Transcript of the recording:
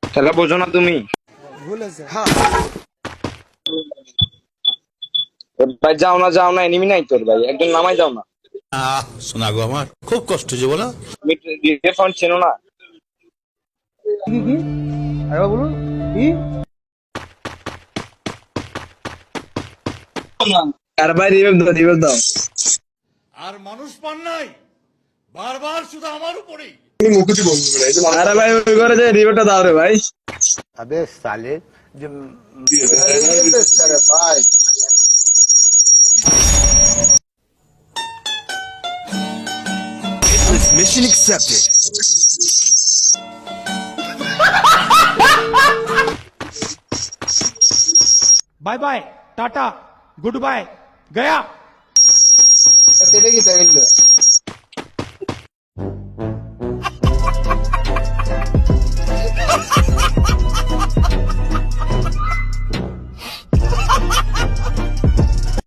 খেলা বোঝো না তুমি? ভাই যাও না এনিমি নাই তোর ভাই, একজন নামাই যাও না। শোনা গো আমার খুব কষ্ট যে বলো। তুমি ফোন চেনো না? কি আরেবা বলুন কি আর ভাই রিভাইভ দাও। আর মানুষ পান নাই, বারবার শুধু আমার উপরেই। আরে ভাই ওই করে যে রিভাইভটা দাও রে ভাই। अबे साले जो ভাই Mission accepted. Bye bye tata goodbye गया এটা কি তাইলে